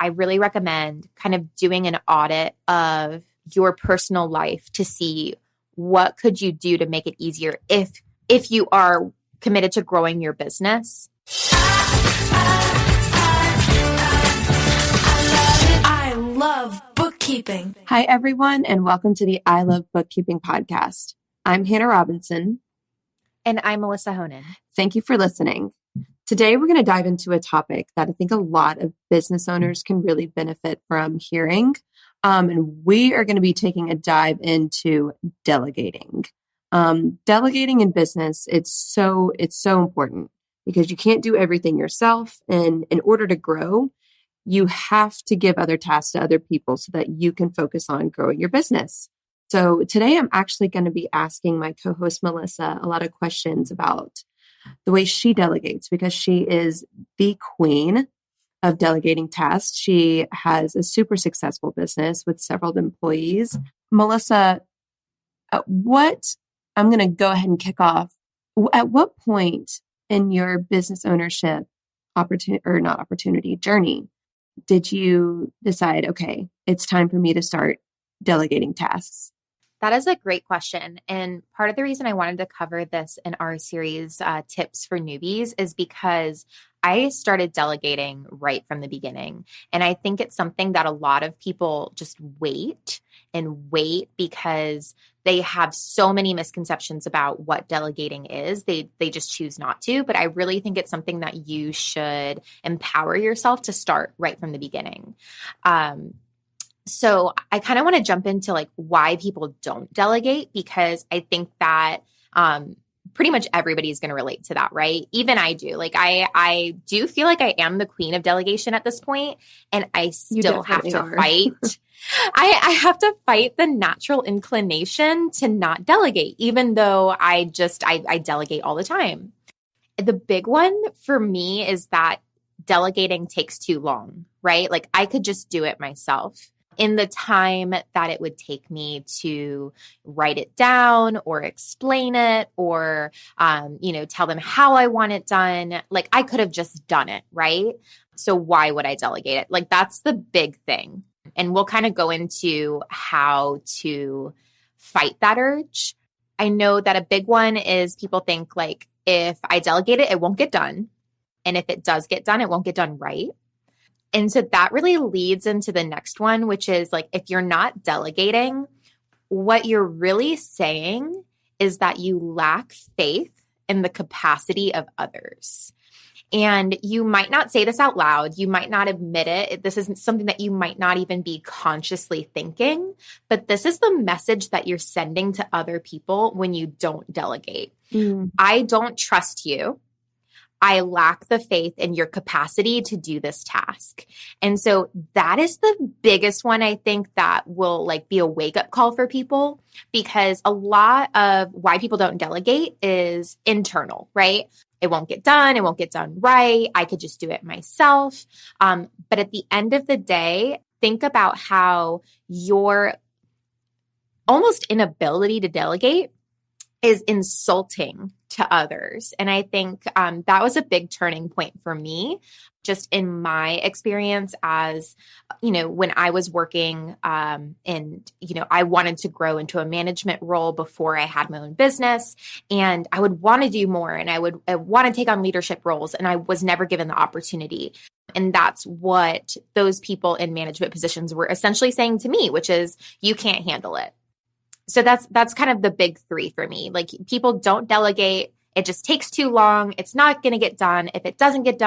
I really recommend kind of doing an audit of your personal life to see what could you do to make it easier if you are committed to growing your business. I love bookkeeping. Hi, everyone, and welcome to the I Love Bookkeeping podcast. I'm Hannah Robinson. And I'm Melissa Honan. Thank you for listening. Today, we're going to dive into a topic that I think a lot of business owners can really benefit from hearing. And we are going to be taking a dive into delegating. Delegating in business, it's so important because you can't do everything yourself. And in order to grow, you have to give other tasks to other people so that you can focus on growing your business. So today I'm actually going to be asking my co-host Melissa a lot of questions about the way she delegates because she is the queen of delegating tasks. She has a super successful business with several employees. Melissa, I'm going to go ahead and kick off. At what point in your business ownership journey did you decide, okay, it's time for me to start delegating tasks? That is a great question. And part of the reason I wanted to cover this in our series, Tips for Newbies, is because I started delegating right from the beginning. And I think it's something that a lot of people just wait because they have so many misconceptions about what delegating is. They just choose not to. But I really think it's something that you should empower yourself to start right from the beginning. So I kind of want to jump into like why people don't delegate, because I think that pretty much everybody is going to relate to that, right? Even I do. Like I do feel like I am the queen of delegation at this point, and I still have to fight. I have to fight the natural inclination to not delegate, even though I delegate all the time. The big one for me is that delegating takes too long, right? Like I could just do it myself. In the time that it would take me to write it down or explain it or, tell them how I want it done, like I could have just done it, right? So why would I delegate it? Like that's the big thing. And we'll kind of go into how to fight that urge. I know that a big one is people think like, if I delegate it, it won't get done. And if it does get done, it won't get done right. And so that really leads into the next one, which is like, if you're not delegating, what you're really saying is that you lack faith in the capacity of others. And you might not say this out loud. You might not admit it. This isn't something that you might not even be consciously thinking, but this is the message that you're sending to other people when you don't delegate. I don't trust you. I lack the faith in your capacity to do this task. And so that is the biggest one, I think, that will like be a wake-up call for people, because a lot of why people don't delegate is internal, right? It won't get done. It won't get done right. I could just do it myself. But at the end of the day, think about how your almost inability to delegate is insulting to others. And I think that was a big turning point for me, just in my experience as, when I was working and, I wanted to grow into a management role before I had my own business, and I would want to do more, and I would want to take on leadership roles, and I was never given the opportunity. And that's what those people in management positions were essentially saying to me, which is, you can't handle it. So that's kind of the big three for me. Like people don't delegate. It just takes too long. It's not going to get done. If it does get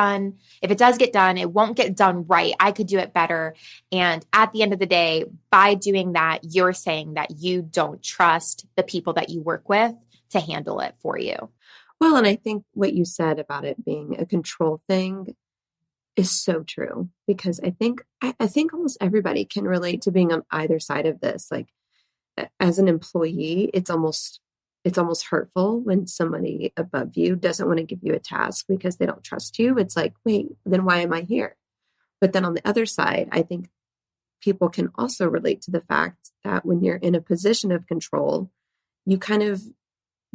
done, it won't get done right. I could do it better. And at the end of the day, by doing that, you're saying that you don't trust the people that you work with to handle it for you. Well, and I think what you said about it being a control thing is so true, because I think almost everybody can relate to being on either side of this. Like, as an employee, it's almost hurtful when somebody above you doesn't want to give you a task because they don't trust you. It's like, wait, then why am I here? But then on the other side, I think people can also relate to the fact that when you're in a position of control, you kind of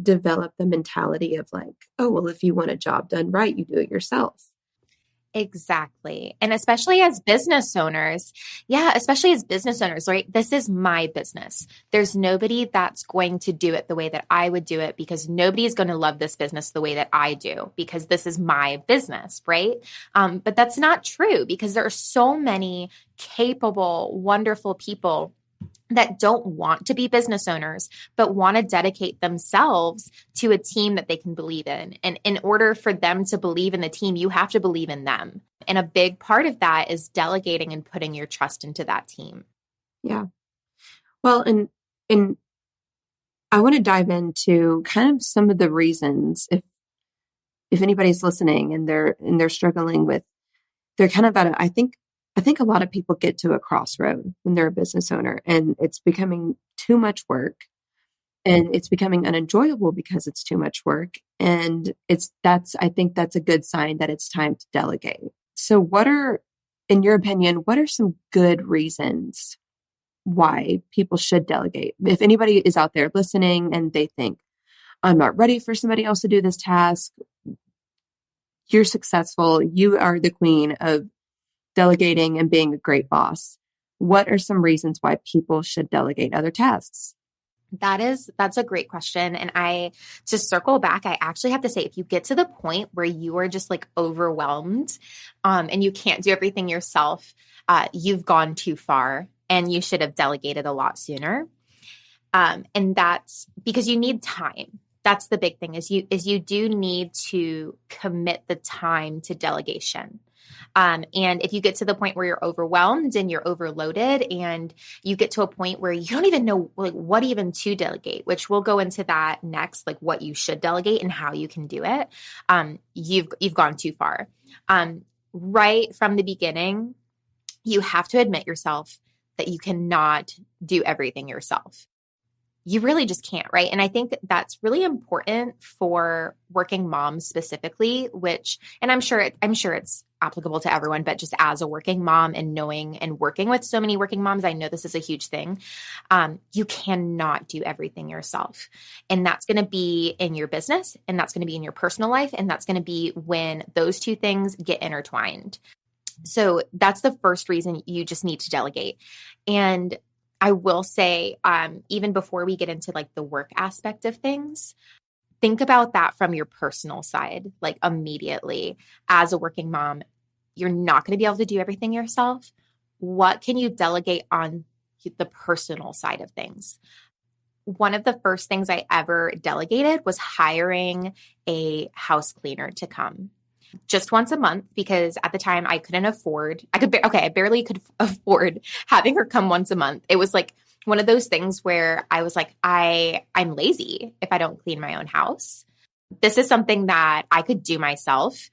develop the mentality of like, oh, well, if you want a job done right, you do it yourself. Exactly. And especially as business owners, especially as business owners, right? This is my business. There's nobody that's going to do it the way that I would do it because nobody is going to love this business the way that I do because this is my business, right? But that's not true because there are so many capable, wonderful people that don't want to be business owners, but want to dedicate themselves to a team that they can believe in. And in order for them to believe in the team, you have to believe in them. And a big part of that is delegating and putting your trust into that team. Yeah. Well, and I want to dive into kind of some of the reasons if anybody's listening and they're struggling with, they're kind of at a, I think a lot of people get to a crossroad when they're a business owner and it's becoming too much work and it's becoming unenjoyable because it's too much work. And I think that's a good sign that it's time to delegate. So in your opinion, what are some good reasons why people should delegate? If anybody is out there listening and they think, I'm not ready for somebody else to do this task, you're successful. You are the queen of delegating and being a great boss. What are some reasons why people should delegate other tasks? That's a great question. And to circle back, I actually have to say, if you get to the point where you are just like overwhelmed, and you can't do everything yourself, you've gone too far and you should have delegated a lot sooner. And that's because you need time. That's the big thing is you do need to commit the time to delegation. And if you get to the point where you're overwhelmed and you're overloaded and you get to a point where you don't even know like what even to delegate, which we'll go into that next, like what you should delegate and how you can do it. You've gone too far. Right from the beginning, you have to admit yourself that you cannot do everything yourself. You really just can't, right? And I think that's really important for working moms specifically, and I'm sure it's applicable to everyone, but just as a working mom and knowing and working with so many working moms, I know this is a huge thing. You cannot do everything yourself. And that's going to be in your business and that's going to be in your personal life. And that's going to be when those two things get intertwined. So that's the first reason you just need to delegate. And I will say, even before we get into like the work aspect of things, think about that from your personal side, like immediately. As a working mom, you're not going to be able to do everything yourself. What can you delegate on the personal side of things? One of the first things I ever delegated was hiring a house cleaner to come just once a month because at the time I barely could afford having her come once a month. It was like one of those things where I was like, I'm lazy if I don't clean my own house. This is something that I could do myself.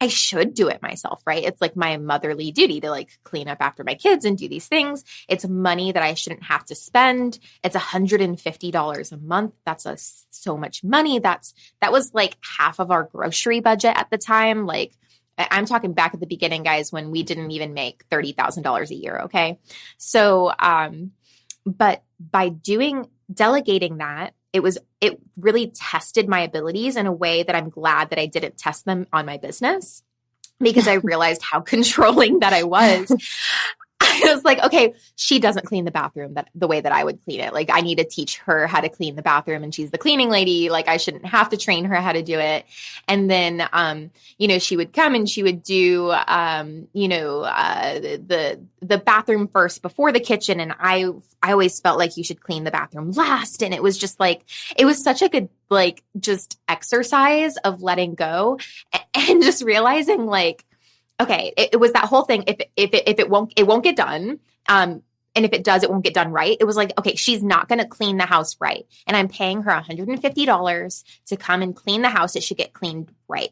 I should do it myself, right? It's like my motherly duty to like clean up after my kids and do these things. It's money that I shouldn't have to spend. It's $150 a month. That's so much money. That was like half of our grocery budget at the time. Like I'm talking back at the beginning, guys, when we didn't even make $30,000 a year. Okay. So, but by delegating that, it really tested my abilities in a way that I'm glad that I didn't test them on my business because I realized how controlling that I was. I was like, okay, she doesn't clean the bathroom the way that I would clean it. Like I need to teach her how to clean the bathroom and she's the cleaning lady. Like I shouldn't have to train her how to do it. And then, she would come and she would do, the bathroom first before the kitchen. And I always felt like you should clean the bathroom last. And it was just like, it was such a good, like, just exercise of letting go and just realizing like, okay, it was that whole thing. If it won't get done. And if it does, it won't get done right. It was like, okay, she's not going to clean the house right. And I'm paying her $150 to come and clean the house. It should get cleaned right.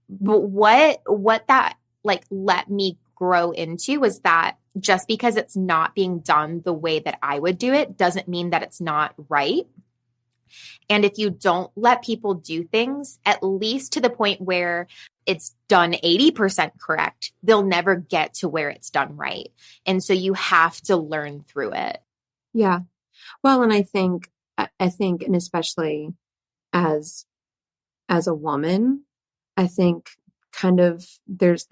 But what that like let me grow into was that just because it's not being done the way that I would do it doesn't mean that it's not right. And if you don't let people do things, at least to the point where it's done 80% correct, they'll never get to where it's done right. And so you have to learn through it. Yeah. Well, and I think, and especially as a woman, I think kind of, there's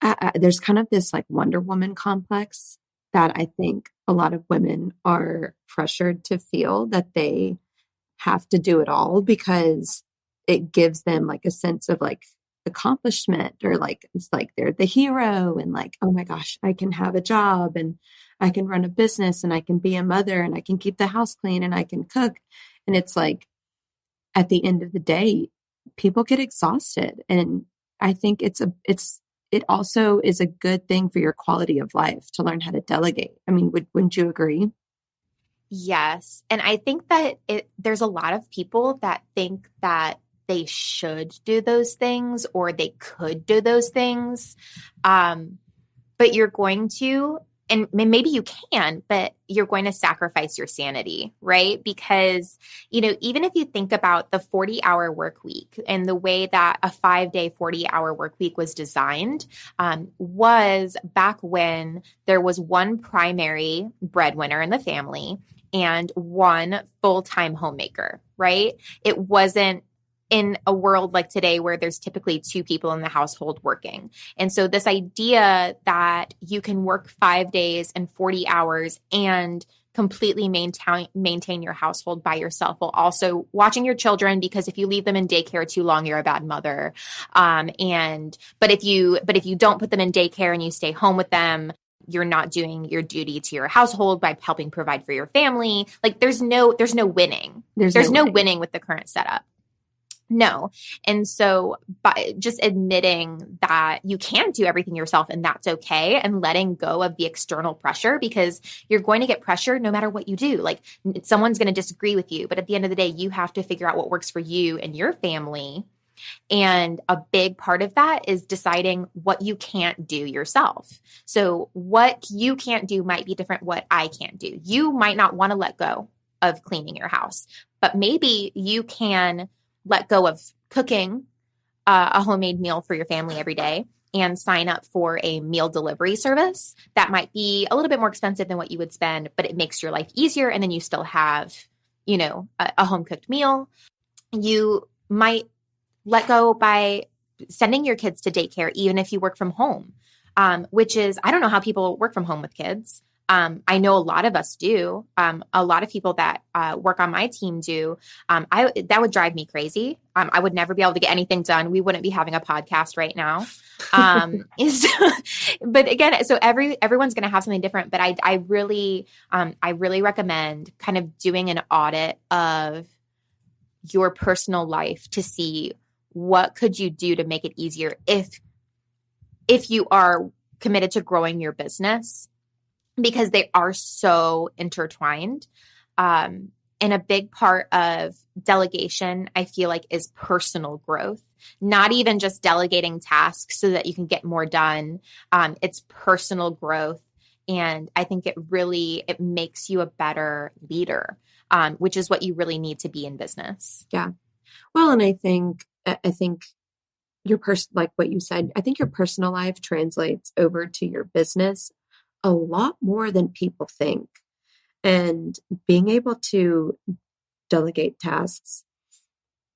kind of this like Wonder Woman complex that I think a lot of women are pressured to feel that they have to do it all because it gives them like a sense of like accomplishment, or like it's like they're the hero and like, oh my gosh, I can have a job and I can run a business and I can be a mother and I can keep the house clean and I can cook. And it's like at the end of the day, people get exhausted. And I think it also is a good thing for your quality of life to learn how to delegate. I mean, wouldn't you agree? Yes. And I think that there's a lot of people that think that they should do those things or they could do those things. But you're going to, and maybe you can, but you're going to sacrifice your sanity, right? Because, even if you think about the 40-hour work week and the way that a 5-day, 40-hour work week was designed, was back when there was one primary breadwinner in the family and one full-time homemaker, right? It wasn't in a world like today where there's typically 2 people in the household working. And so this idea that you can work 5 days and 40 hours and completely maintain your household by yourself while also watching your children, because if you leave them in daycare too long, you're a bad mother. But if you don't put them in daycare and you stay home with them, you're not doing your duty to your household by helping provide for your family. Like there's no winning. There's no winning with the current setup. No. And so by just admitting that you can't do everything yourself and that's okay, and letting go of the external pressure, because you're going to get pressure no matter what you do. Like someone's going to disagree with you, but at the end of the day, you have to figure out what works for you and your family. And a big part of that is deciding what you can't do yourself. So what you can't do might be different what I can't do. You might not want to let go of cleaning your house, but maybe you can let go of cooking a homemade meal for your family every day and sign up for a meal delivery service that might be a little bit more expensive than what you would spend, but it makes your life easier. And then you still have, a home cooked meal. You might let go by sending your kids to daycare, even if you work from home, which is, I don't know how people work from home with kids. I know a lot of us do. A lot of people that work on my team do. That would drive me crazy. I would never be able to get anything done. We wouldn't be having a podcast right now. But again, so everyone's going to have something different. But I really recommend kind of doing an audit of your personal life to see what could you do to make it easier if you are committed to growing your business, because they are so intertwined. And a big part of delegation, I feel like, is personal growth, not even just delegating tasks so that you can get more done. It's personal growth. And I think it makes you a better leader, which is what you really need to be in business. Yeah. Well, and I think your like what you said, I think your personal life translates over to your business a lot more than people think. And being able to delegate tasks,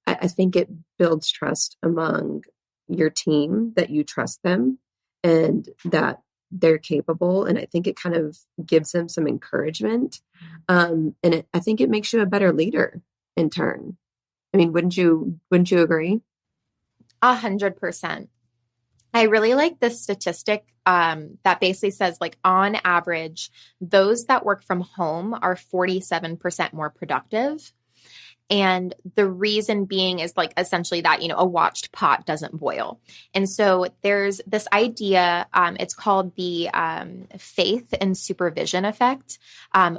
I think it builds trust among your team, that you trust them and that they're capable. And I think it kind of gives them some encouragement. And I think it makes you a better leader in turn. I mean, wouldn't you agree? 100%. I really like this statistic that basically says, like, on average, those that work from home are 47% more productive. And the reason being is like essentially that, a watched pot doesn't boil. And so there's this idea, it's called the faith and supervision effect.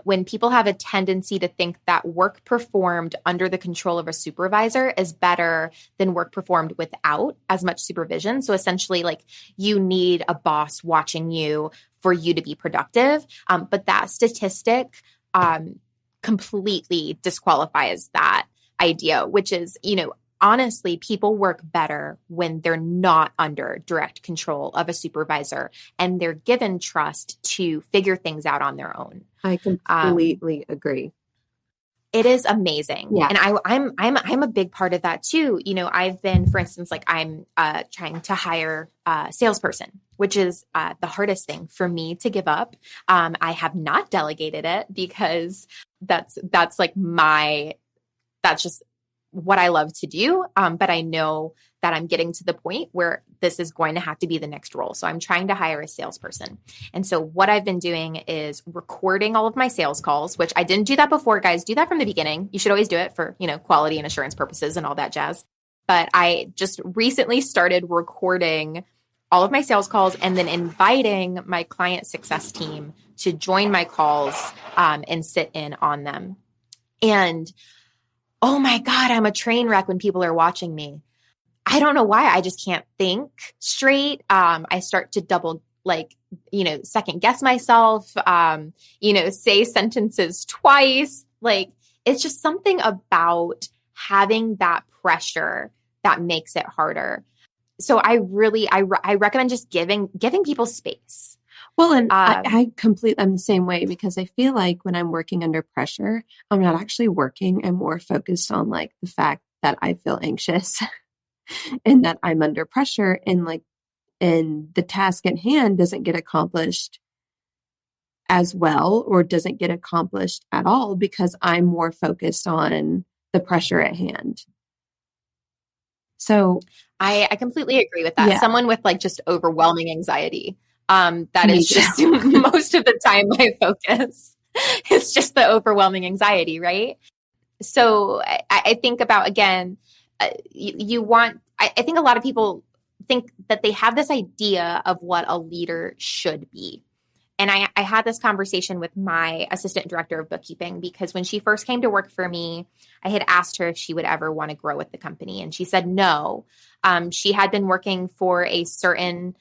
When people have a tendency to think that work performed under the control of a supervisor is better than work performed without as much supervision. So essentially, like, you need a boss watching you for you to be productive. But that statistic, completely disqualifies that idea, which is, honestly, people work better when they're not under direct control of a supervisor and they're given trust to figure things out on their own. I completely agree. It is amazing. Yeah. And I'm a big part of that too. You know, I've been, for instance, like I'm trying to hire a salesperson, which is the hardest thing for me to give up. I have not delegated it because that's just what I love to do. But I know that I'm getting to the point where this is going to have to be the next role. So I'm trying to hire a salesperson. And so what I've been doing is recording all of my sales calls, which I didn't do that before, guys. Do that from the beginning. You should always do it for, you know, quality and assurance purposes and all that jazz. But I just recently started recording all of my sales calls and then inviting my client success team to join my calls and sit in on them. And oh my God, I'm a train wreck when people are watching me. I don't know why. I just can't think straight. I start to second guess myself, say sentences twice. Like, it's just something about having that pressure that makes it harder. So I recommend just giving people space. Well, and I'm the same way, because I feel like when I'm working under pressure, I'm not actually working. I'm more focused on like the fact that I feel anxious and that I'm under pressure, and the task at hand doesn't get accomplished as well, or doesn't get accomplished at all, because I'm more focused on the pressure at hand. So I completely agree with that. Yeah. Someone with like just overwhelming anxiety. That is just most of the time my focus. It's just the overwhelming anxiety, right? So I think about, again, I think a lot of people think that they have this idea of what a leader should be. And I had this conversation with my assistant director of bookkeeping, because when she first came to work for me, I had asked her if she would ever want to grow with the company. And she said no. She had been working for a certain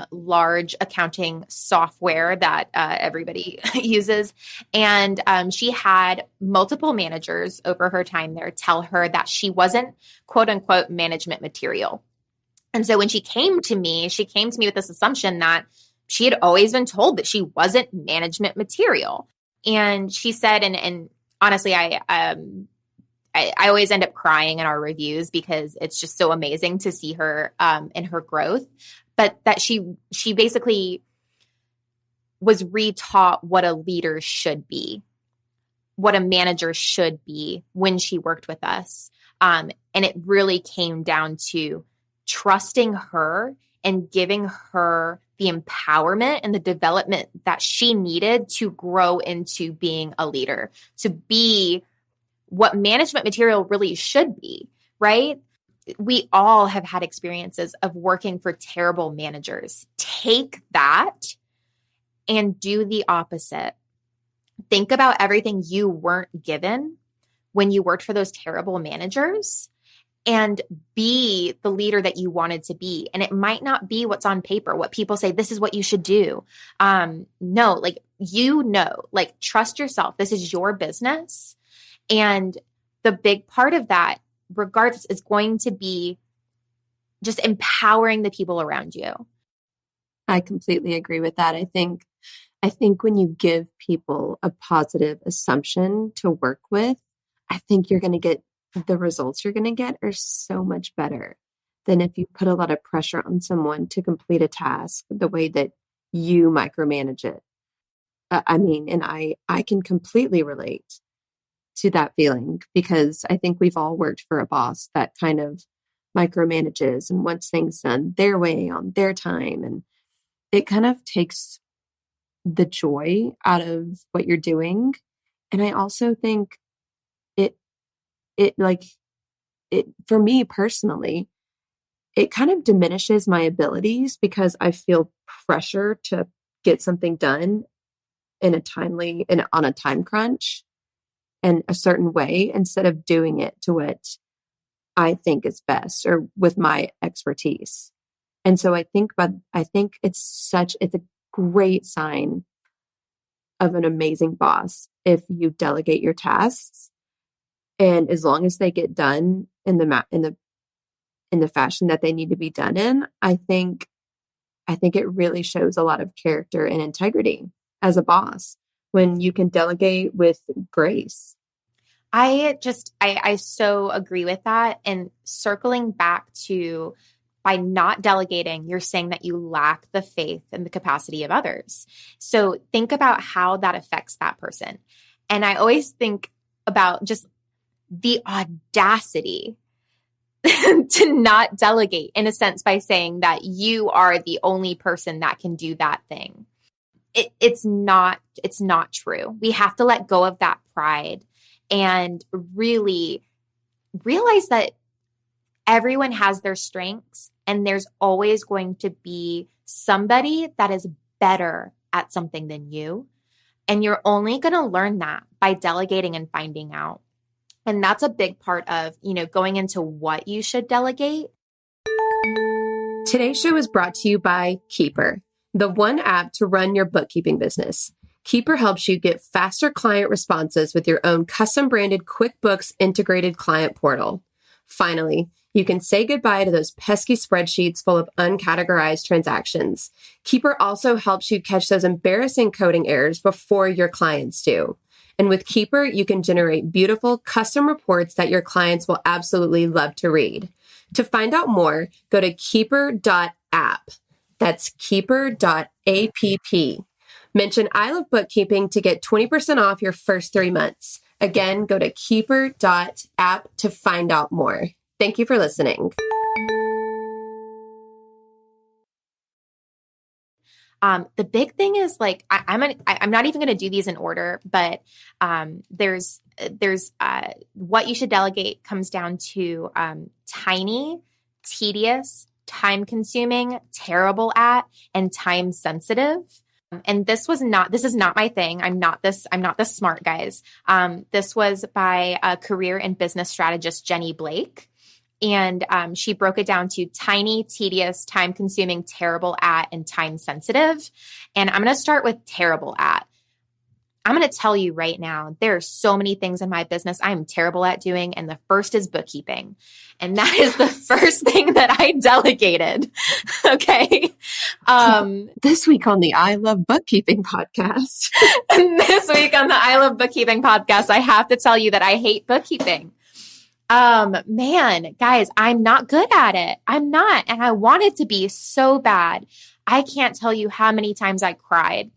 large accounting software that everybody uses. And she had multiple managers over her time there tell her that she wasn't, quote unquote, management material. And so when she came to me with this assumption that she had always been told that she wasn't management material. And she said, and honestly, I always end up crying in our reviews, because it's just so amazing to see her in her growth. But that she basically was retaught what a leader should be, what a manager should be when she worked with us. And it really came down to trusting her and giving her the empowerment and the development that she needed to grow into being a leader, to be what management material really should be, right? We all have had experiences of working for terrible managers. Take that and do the opposite. Think about everything you weren't given when you worked for those terrible managers, and be the leader that you wanted to be. And it might not be what's on paper, what people say, this is what you should do. No, trust yourself. This is your business. And the big part of that, regardless, is going to be just empowering the people around you. I completely agree with that. I think when you give people a positive assumption to work with, I think you're going to get the results you're going to get are so much better than if you put a lot of pressure on someone to complete a task the way that you micromanage it. And I can completely relate to that feeling, because I think we've all worked for a boss that kind of micromanages and wants things done their way on their time. And it kind of takes the joy out of what you're doing. And I also think it for me personally, it kind of diminishes my abilities, because I feel pressure to get something done on a time crunch and a certain way, instead of doing it to what I think is best or with my expertise. And so I think it's a great sign of an amazing boss if you delegate your tasks, and as long as they get done in the fashion that they need to be done in, I think it really shows a lot of character and integrity as a boss when you can delegate with grace. I so agree with that. And circling back to, by not delegating, you're saying that you lack the faith and the capacity of others. So think about how that affects that person. And I always think about just the audacity to not delegate, in a sense, by saying that you are the only person that can do that thing. It's not true. We have to let go of that pride and really realize that everyone has their strengths, and there's always going to be somebody that is better at something than you. And you're only going to learn that by delegating and finding out. And that's a big part of, going into what you should delegate. Today's show is brought to you by Keeper, the one app to run your bookkeeping business. Keeper helps you get faster client responses with your own custom branded QuickBooks integrated client portal. Finally, you can say goodbye to those pesky spreadsheets full of uncategorized transactions. Keeper also helps you catch those embarrassing coding errors before your clients do. And with Keeper, you can generate beautiful custom reports that your clients will absolutely love to read. To find out more, go to keeper.app. That's keeper.app. Mention I Love Bookkeeping to get 20% off your first 3 months. Again, go to keeper.app to find out more. Thank you for listening. The big thing is, like, I'm not even going to do these in order, but there's what you should delegate comes down to tiny, tedious, time consuming, terrible at, and time sensitive. And this is not my thing. I'm not this smart, guys. This was by a career and business strategist, Jenny Blake. And she broke it down to tiny, tedious, time consuming, terrible at, and time sensitive. And I'm going to start with terrible at. I'm going to tell you right now, there are so many things in my business I am terrible at doing. And the first is bookkeeping. And that is the first thing that I delegated. Okay. This week on the I Love Bookkeeping podcast. This week on the I Love Bookkeeping podcast, I have to tell you that I hate bookkeeping. Man, guys, I'm not good at it. I'm not. And I wanted to be so bad. I can't tell you how many times I cried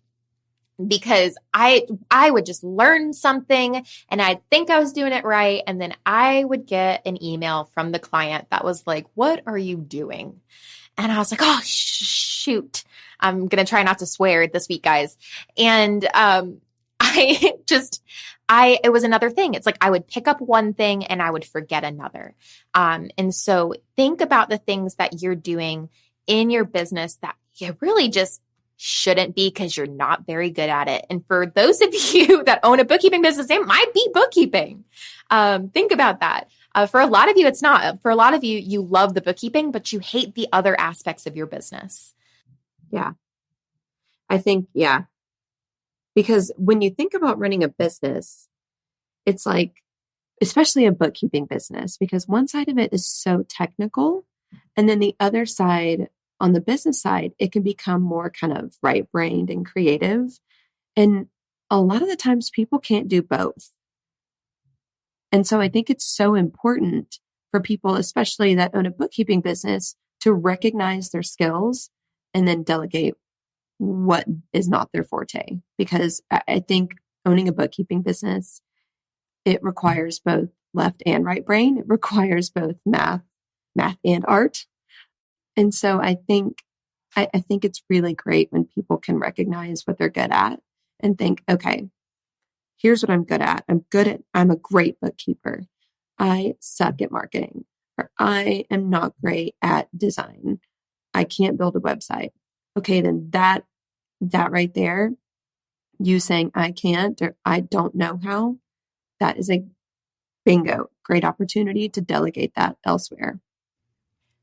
because I would just learn something and I'd think I was doing it right. And then I would get an email from the client that was like, "What are you doing?" And I was like, "Oh, shoot. I'm going to try not to swear this week, guys." And, it was another thing. It's like I would pick up one thing and I would forget another. And so think about the things that you're doing in your business that you really just shouldn't be because you're not very good at it. And for those of you that own a bookkeeping business, it might be bookkeeping. Think about that. For a lot of you, it's not. For a lot of you, you love the bookkeeping, but you hate the other aspects of your business. Yeah. I think, yeah. Because when you think about running a business, it's like, especially a bookkeeping business, because one side of it is so technical. And then the other side, on the business side, it can become more kind of right-brained and creative. And a lot of the times people can't do both. And so I think it's so important for people, especially that own a bookkeeping business, to recognize their skills and then delegate what is not their forte. Because I think owning a bookkeeping business, it requires both left and right brain. It requires both math and art. And so I think it's really great when people can recognize what they're good at and think, okay, here's what I'm good at. I'm a great bookkeeper. I suck at marketing, or I am not great at design. I can't build a website. Okay, then that right there, you saying I can't or I don't know how, that is a bingo, great opportunity to delegate that elsewhere.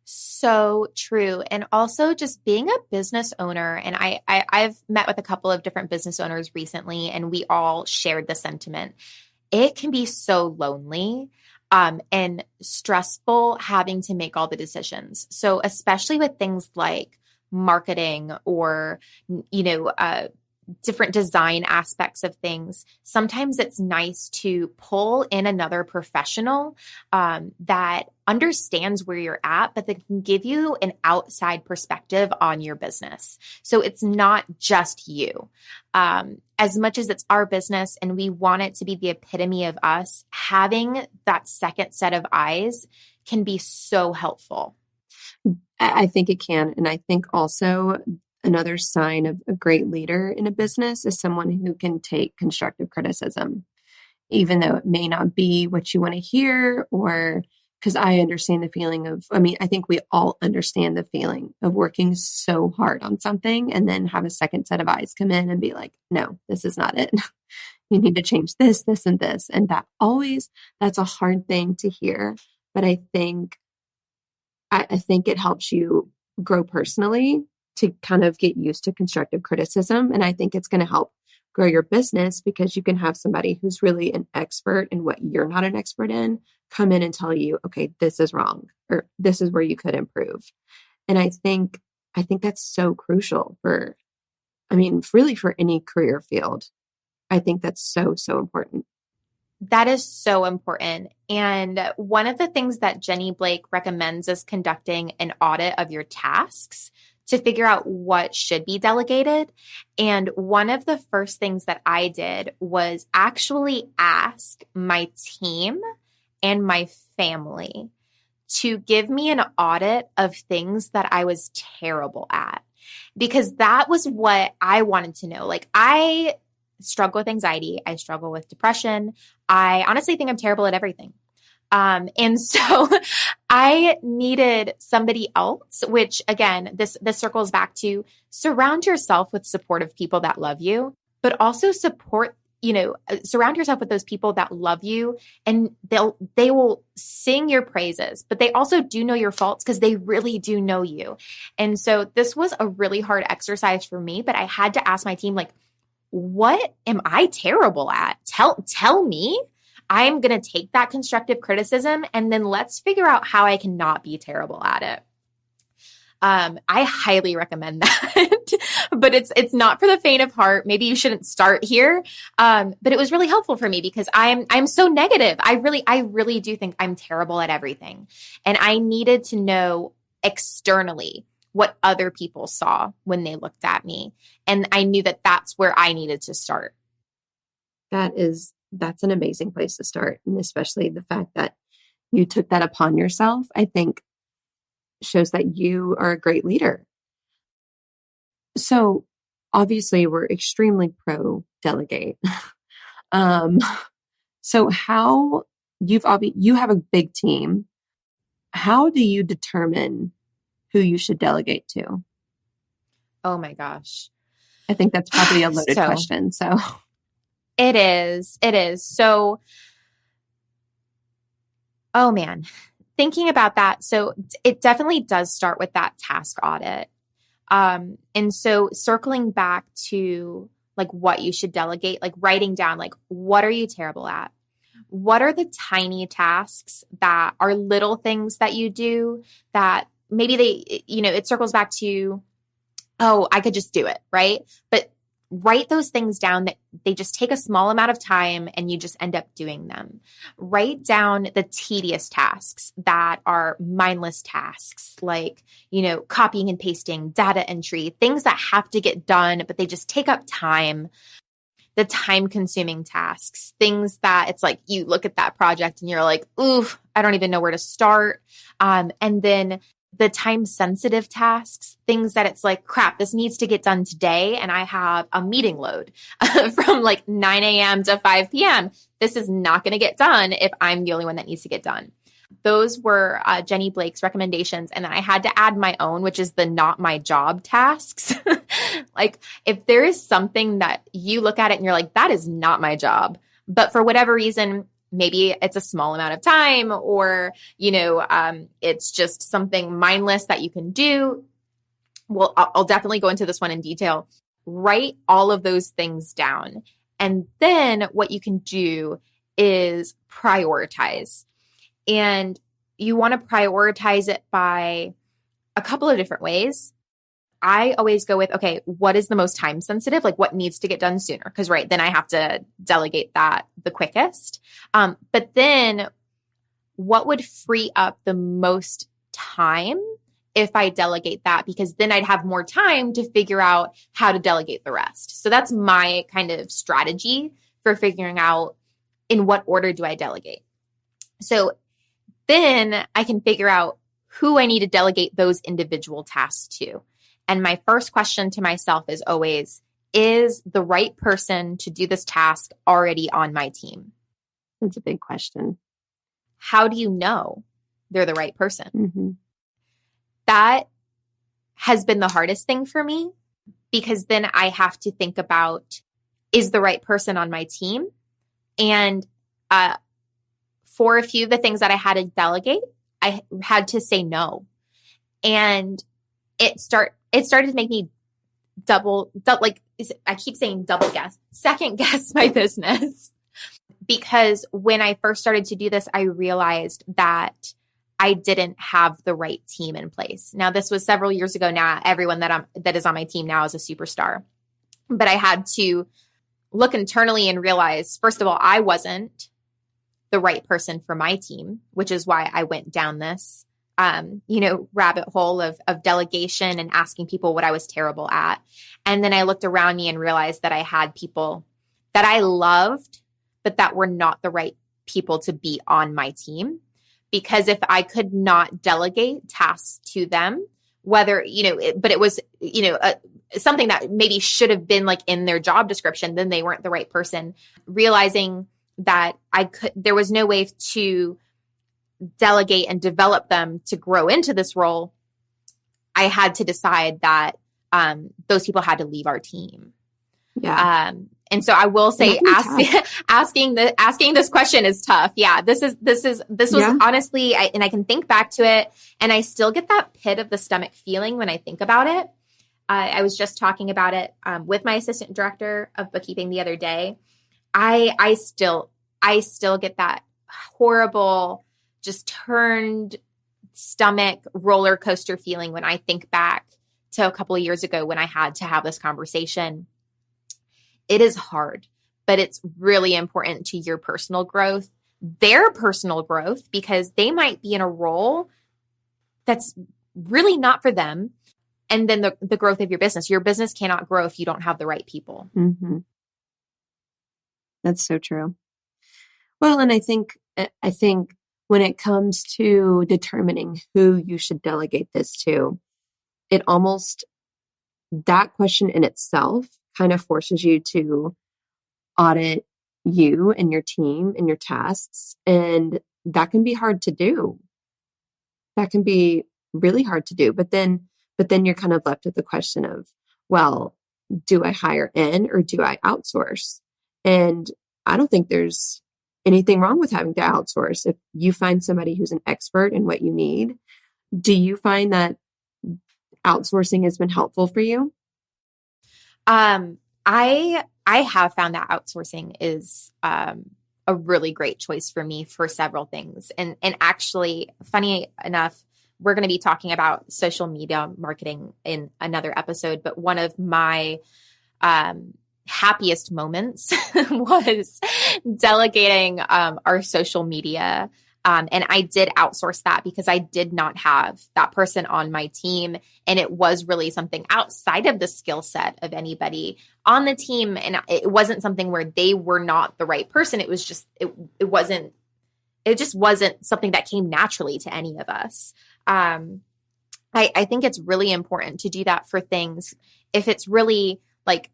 So true. And also just being a business owner, and I've met with a couple of different business owners recently, and we all shared the sentiment. It can be so lonely and stressful having to make all the decisions. So especially with things like marketing or, different design aspects of things, sometimes it's nice to pull in another professional that understands where you're at, but that can give you an outside perspective on your business. So it's not just you. As much as it's our business and we want it to be the epitome of us, having that second set of eyes can be so helpful. I think it can. And I think also another sign of a great leader in a business is someone who can take constructive criticism, even though it may not be what you want to hear, or because I understand the feeling of, I think we all understand the feeling of working so hard on something and then have a second set of eyes come in and be like, no, this is not it. You need to change this, this, and this. And that's a hard thing to hear. But I think it helps you grow personally to kind of get used to constructive criticism. And I think it's going to help grow your business because you can have somebody who's really an expert in what you're not an expert in come in and tell you, okay, this is wrong, or this is where you could improve. And I think that's so crucial really for any career field. I think that's so, so important. That is so important. And one of the things that Jenny Blake recommends is conducting an audit of your tasks to figure out what should be delegated. And one of the first things that I did was actually ask my team and my family to give me an audit of things that I was terrible at, because that was what I wanted to know. Like, I struggle with anxiety. I struggle with depression. I honestly think I'm terrible at everything. And so I needed somebody else, which again, this circles back to surround yourself with supportive people that love you, but also surround yourself with those people that love you, and they will sing your praises, but they also do know your faults because they really do know you. And so this was a really hard exercise for me, but I had to ask my team, like, what am I terrible at? Tell me. I'm going to take that constructive criticism and then let's figure out how I can not be terrible at it. I highly recommend that, but it's not for the faint of heart. Maybe you shouldn't start here. But it was really helpful for me because I'm so negative. I really do think I'm terrible at everything. And I needed to know externally what other people saw when they looked at me. And I knew that that's where I needed to start. That's an amazing place to start. And especially the fact that you took that upon yourself, I think shows that you are a great leader. So obviously we're extremely pro delegate. So how you have a big team. How do you determine who you should delegate to? Oh my gosh. I think that's probably a loaded question. So It is. So, oh man, thinking about that. So it definitely does start with that task audit. And so circling back to like what you should delegate, like writing down, like, what are you terrible at? What are the tiny tasks that are little things that you do that maybe it circles back to, oh, I could just do it. Right. But write those things down that they just take a small amount of time and you just end up doing them. Write down the tedious tasks that are mindless tasks, like, copying and pasting, data entry, things that have to get done, but they just take up time. The time consuming tasks, things that it's like, you look at that project and you're like, ooh, I don't even know where to start. And then the time sensitive tasks, things that it's like, crap, this needs to get done today. And I have a meeting load from like 9 a.m. to 5 p.m. This is not going to get done if I'm the only one that needs to get done. Those were Jenny Blake's recommendations. And then I had to add my own, which is the not my job tasks. Like, if there is something that you look at it and you're like, that is not my job, but for whatever reason, maybe it's a small amount of time, or, it's just something mindless that you can do. Well, I'll definitely go into this one in detail. Write all of those things down. And then what you can do is prioritize. And you want to prioritize it by a couple of different ways. I always go with, okay, what is the most time sensitive? Like what needs to get done sooner? Because then I have to delegate that the quickest. But then what would free up the most time if I delegate that? Because then I'd have more time to figure out how to delegate the rest. So that's my kind of strategy for figuring out in what order do I delegate. So then I can figure out who I need to delegate those individual tasks to. And my first question to myself is always, is the right person to do this task already on my team? That's a big question. How do you know they're the right person? Mm-hmm. That has been the hardest thing for me, because then I have to think about, is the right person on my team? And for a few of the things that I had to delegate, I had to say no. And it started to make me I keep saying second guess my business. Because when I first started to do this, I realized that I didn't have the right team in place. Now, this was several years ago now. Everyone that is on my team now is a superstar. But I had to look internally and realize, first of all, I wasn't the right person for my team, which is why I went down this rabbit hole of delegation and asking people what I was terrible at. And then I looked around me and realized that I had people that I loved, but that were not the right people to be on my team. Because if I could not delegate tasks to them, whether, but it was, something that maybe should have been like in their job description, then they weren't the right person. Realizing that there was no way to delegate and develop them to grow into this role, I had to decide that those people had to leave our team. Yeah. And so I will say, asking this question is tough. Yeah, this was honestly, and I can think back to it, and I still get that pit of the stomach feeling when I think about it. I was just talking about it with my assistant director of bookkeeping the other day. I still get that horrible, just turned stomach roller coaster feeling when I think back to a couple of years ago when I had to have this conversation. It is hard, but it's really important to your personal growth, their personal growth, because they might be in a role that's really not for them. And then the growth of your business. Your business cannot grow if you don't have the right people. Mm-hmm. That's so true. Well, and I think when it comes to determining who you should delegate this to, that question in itself kind of forces you to audit you and your team and your tasks. And that can be hard to do. That can be really hard to do. But then you're kind of left with the question of, well, do I hire in or do I outsource? And I don't think there's anything wrong with having to outsource. If you find somebody who's an expert in what you need, do you find that outsourcing has been helpful for you? I have found that outsourcing is a really great choice for me for several things. And actually, funny enough, we're going to be talking about social media marketing in another episode, but one of my happiest moments was delegating our social media. And I did outsource that because I did not have that person on my team. And it was really something outside of the skill set of anybody on the team. And it wasn't something where they were not the right person. It was just, it just wasn't something that came naturally to any of us. I think it's really important to do that for things. If it's really like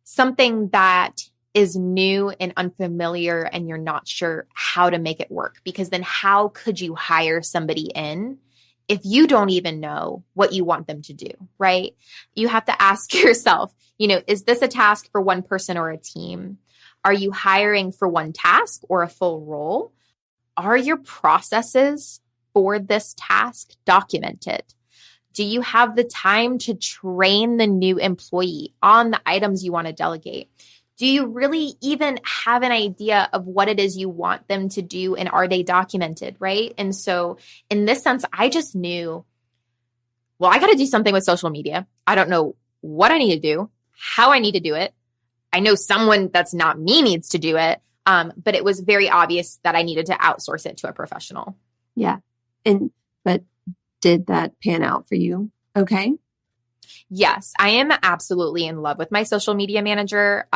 something that is new and unfamiliar and you're not sure how to make it work, because then how could you hire somebody in if you don't even know what you want them to do, right? You have to ask yourself, is this a task for one person or a team? Are you hiring for one task or a full role? Are your processes for this task documented? Do you have the time to train the new employee on the items you want to delegate? Do you really even have an idea of what it is you want them to do, and are they documented, right? And so in this sense, I just knew well, I got to do something with social media. I don't know what I need to do, how I need to do it. I know someone that's not me needs to do it. But it was very obvious that I needed to outsource it to a professional. Yeah. But did that pan out for you? Okay. Yes, I am absolutely in love with my social media manager.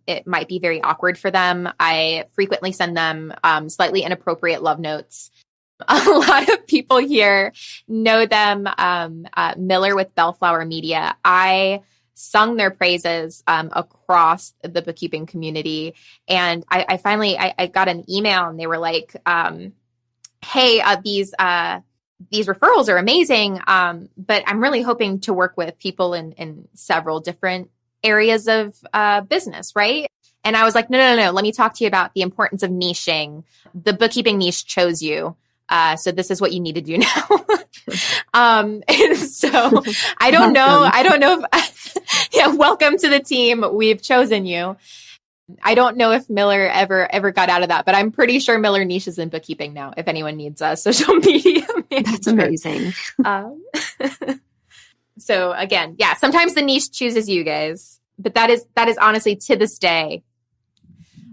It might be very awkward for them. I frequently send them slightly inappropriate love notes. A lot of people here know them, Miller with Bellflower Media. I sung their praises across the bookkeeping community. And I finally got an email and they were like, hey, these referrals are amazing, but I'm really hoping to work with people in several different areas of business, right? And I was like, no. Let me talk to you about the importance of niching. The bookkeeping niche chose you. So this is what you need to do now. And so I don't know if, yeah, welcome to the team. We've chosen you. I don't know if Miller ever got out of that, but I'm pretty sure Miller niches in bookkeeping now, if anyone needs a social media manager. That's amazing. So again, yeah, sometimes the niche chooses you guys, but that is honestly to this day,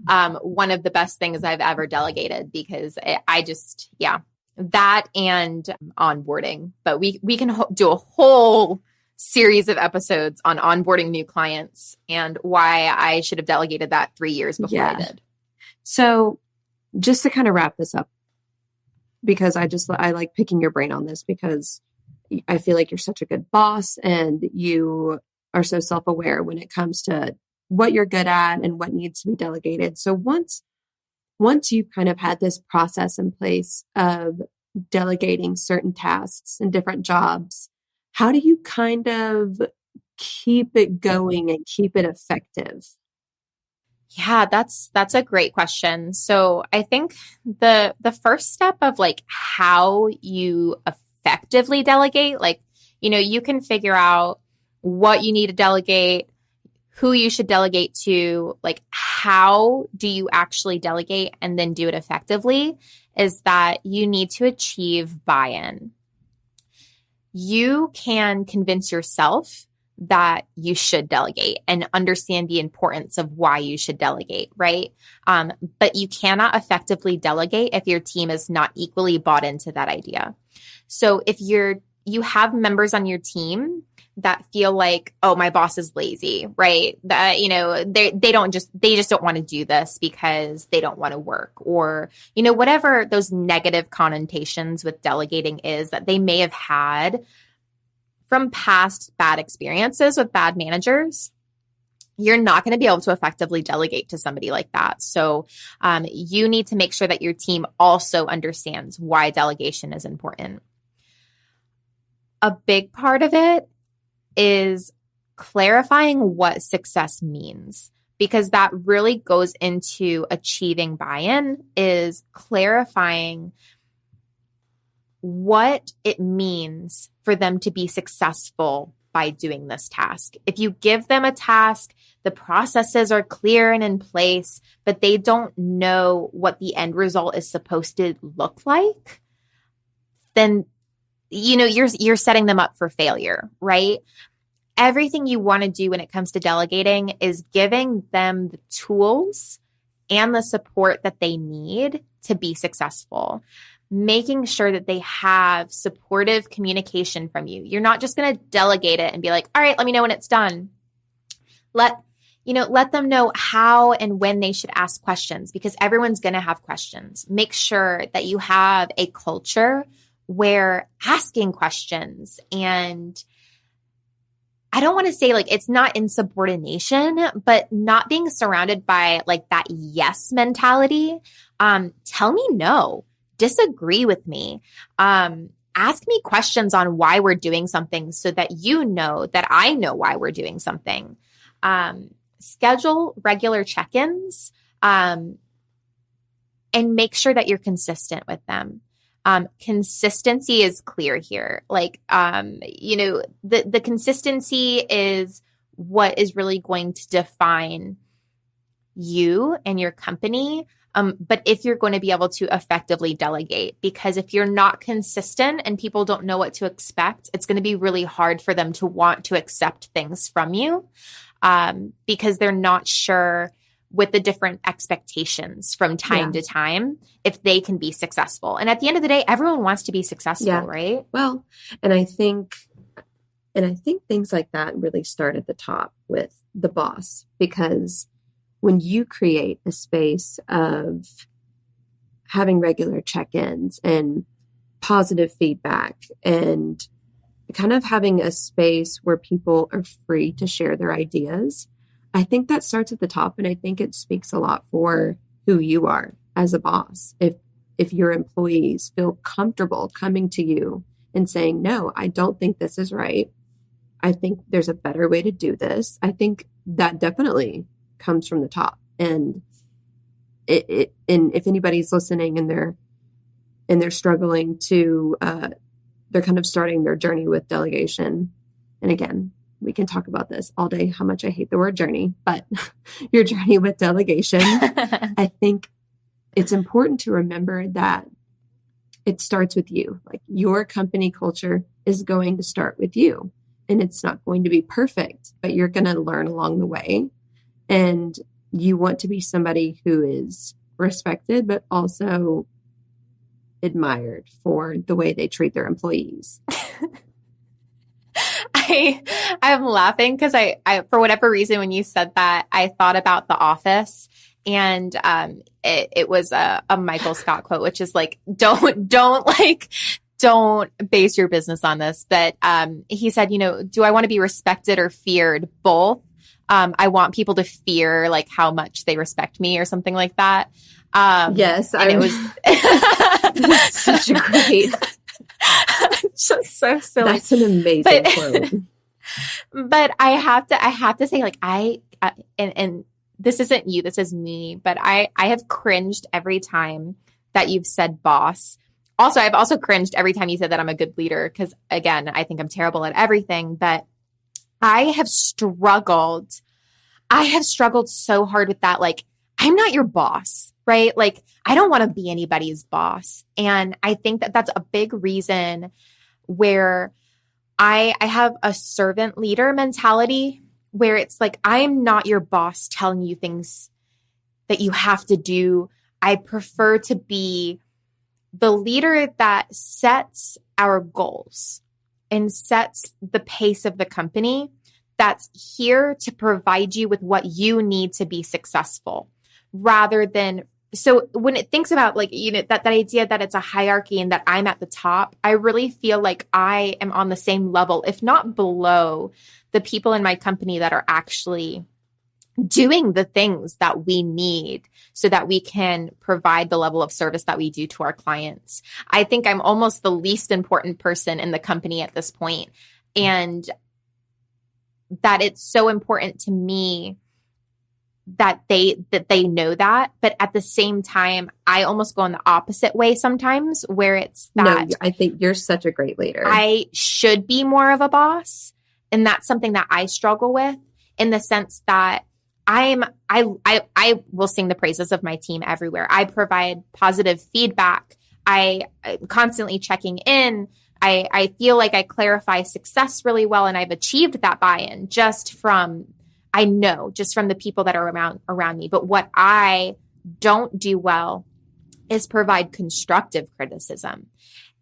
one of the best things I've ever delegated because I just, yeah, that and onboarding, but we can do a whole series of episodes on onboarding new clients and why I should have delegated that 3 years before I did. So just to kind of wrap this up, because I like picking your brain on this because I feel like you're such a good boss and you are so self-aware when it comes to what you're good at and what needs to be delegated. So once you've kind of had this process in place of delegating certain tasks and different jobs, how do you kind of keep it going and keep it effective? Yeah, that's a great question. So I think the first step of like how you effectively delegate, like, you can figure out what you need to delegate, who you should delegate to, like how do you actually delegate and then do it effectively, is that you need to achieve buy-in. You can convince yourself that you should delegate and understand the importance of why you should delegate, right? But you cannot effectively delegate if your team is not equally bought into that idea. So if you have members on your team that feel like, oh, my boss is lazy, right? That, they just don't want to do this because they don't want to work, or, whatever those negative connotations with delegating is that they may have had from past bad experiences with bad managers. You're not going to be able to effectively delegate to somebody like that. So you need to make sure that your team also understands why delegation is important. A big part of it is clarifying what success means, because that really goes into achieving buy-in, is clarifying what it means for them to be successful by doing this task. If you give them a task, the processes are clear and in place, but they don't know what the end result is supposed to look like, then you're setting them up for failure, right? Everything you want to do when it comes to delegating is giving them the tools and the support that they need to be successful, making sure that they have supportive communication from you. You're not just going to delegate it and be like, all right, let me know when it's done. Let them know how and when they should ask questions, because everyone's going to have questions. Make sure that you have a culture where asking questions, and I don't want to say like it's not insubordination, but not being surrounded by like that yes mentality. Tell me no, disagree with me. Ask me questions on why we're doing something so that you know that I know why we're doing something. Schedule regular check-ins, and make sure that you're consistent with them. Consistency is clear here. Like, the consistency is what is really going to define you and your company. but if you're going to be able to effectively delegate, because if you're not consistent and people don't know what to expect, it's going to be really hard for them to want to accept things from you, because they're not sure with the different expectations from time to time if they can be successful. And at the end of the day, everyone wants to be successful, right? Well, and I think things like that really start at the top with the boss, because when you create a space of having regular check-ins and positive feedback and kind of having a space where people are free to share their ideas, I think that starts at the top. And I think it speaks a lot for who you are as a boss. If your employees feel comfortable coming to you and saying, no, I don't think this is right, I think there's a better way to do this, I think that definitely comes from the top. And and if anybody's listening and they're struggling to they're kind of starting their journey with delegation, and again, we can talk about this all day, how much I hate the word journey, but your journey with delegation, I think it's important to remember that it starts with you. Like, your company culture is going to start with you, and it's not going to be perfect, but you're going to learn along the way. And you want to be somebody who is respected, but also admired for the way they treat their employees. I'm laughing because I for whatever reason, when you said that, I thought about The Office, and it was a Michael Scott quote, which is like, don't base your business on this. But he said, do I want to be respected or feared? Both. I want people to fear like how much they respect me or something like that. Yes. And it was such a great, just so silly. That's an amazing quote. But I have to say, like, and this isn't you, this is me, but I have cringed every time that you've said boss. Also, I've also cringed every time you said that I'm a good leader, because again, I think I'm terrible at everything, but I have struggled so hard with that. Like, I'm not your boss, right? Like, I don't want to be anybody's boss. And I think that that's a big reason where I have a servant leader mentality, where it's like, I'm not your boss telling you things that you have to do. I prefer to be the leader that sets our goals and sets the pace of the company, that's here to provide you with what you need to be successful, rather than, so when it thinks about like, that idea that it's a hierarchy and that I'm at the top, I really feel like I am on the same level, if not below, the people in my company that are actually doing the things that we need so that we can provide the level of service that we do to our clients. I think I'm almost the least important person in the company at this point. And that it's so important to me that they know that. But at the same time, I almost go in the opposite way sometimes, where it's that, no, I think you're such a great leader. I should be more of a boss. And that's something that I struggle with, in the sense that I will sing the praises of my team everywhere. I provide positive feedback. I'm constantly checking in. I feel like I clarify success really well, and I've achieved that buy-in just from the people that are around me. But what I don't do well is provide constructive criticism.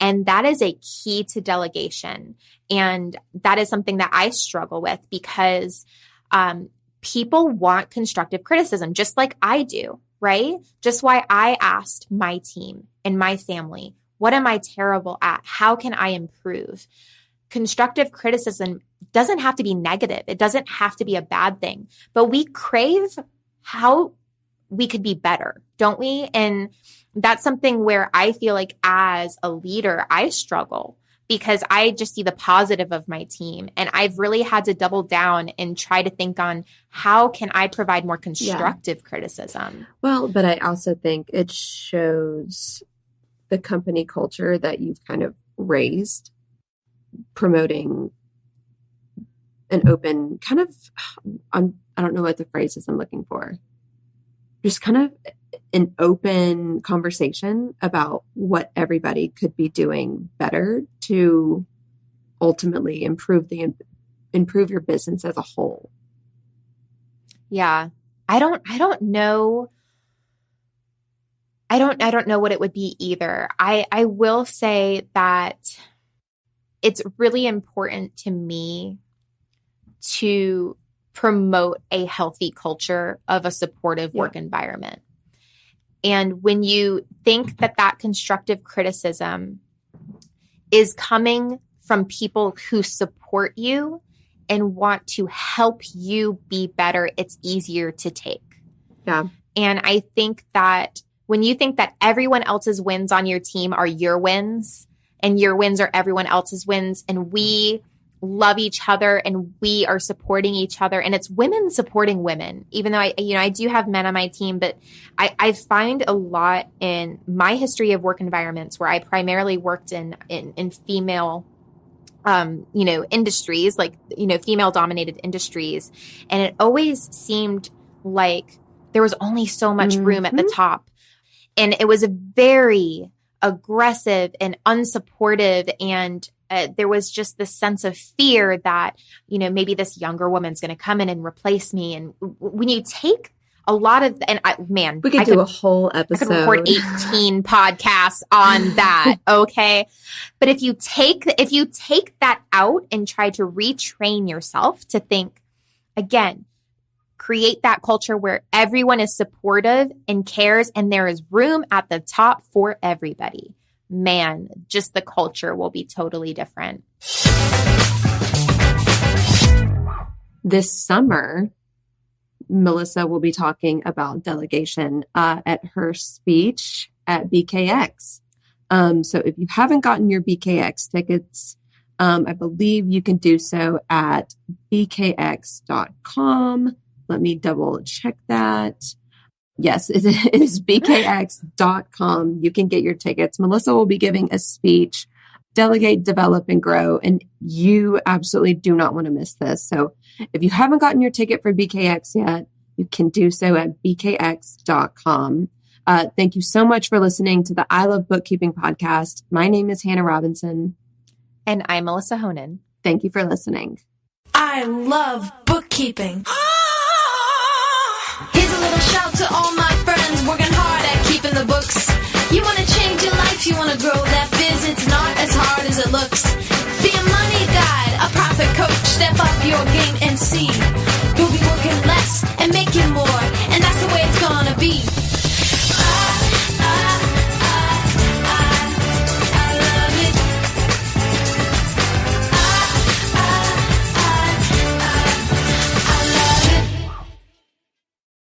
And that is a key to delegation. And that is something that I struggle with, because people want constructive criticism, just like I do, right? Just why I asked my team and my family, what am I terrible at? How can I improve? Constructive criticism doesn't have to be negative. It doesn't have to be a bad thing, but we crave how we could be better, don't we? And that's something where I feel like as a leader, I struggle, because I just see the positive of my team. And I've really had to double down and try to think on, how can I provide more constructive criticism? Well, but I also think it shows the company culture that you've kind of raised, promoting an open kind of, I don't know what the phrase is I'm looking for. Just kind of an open conversation about what everybody could be doing better to ultimately improve your business as a whole. Yeah. I don't know. I don't know what it would be either. I will say that it's really important to me to promote a healthy culture of a supportive work environment. And when you think that constructive criticism is coming from people who support you and want to help you be better, it's easier to take. Yeah. And I think that when you think that everyone else's wins on your team are your wins and your wins are everyone else's wins, and we love each other and we are supporting each other, and it's women supporting women, even though I do have men on my team, but I find a lot in my history of work environments where I primarily worked in female industries, like, female dominated industries. And it always seemed like there was only so much room at the top. And it was a very aggressive and unsupportive, and there was just this sense of fear that, maybe this younger woman's going to come in and replace me. And when you take a lot of, we could do a whole episode. I could record 18 podcasts on that. Okay. But if you take that out and try to retrain yourself to think, again, create that culture where everyone is supportive and cares, and there is room at the top for everybody, man, just the culture will be totally different. This summer, Melissa will be talking about delegation at her speech at BKX. So if you haven't gotten your BKX tickets, I believe you can do so at bkx.com. Let me double check that. Yes, it is bkx.com. You can get your tickets. Melissa will be giving a speech, Delegate, Develop, and Grow, and you absolutely do not want to miss this. So if you haven't gotten your ticket for BKX yet, you can do so at bkx.com. Thank you so much for listening to the I Love Bookkeeping podcast. My name is Hannah Robinson. And I'm Melissa Honan. Thank you for listening. I love bookkeeping. Here's a little shout to all my friends working hard at keeping the books. You want to change your life, you want to grow that biz, it's not as hard as it looks.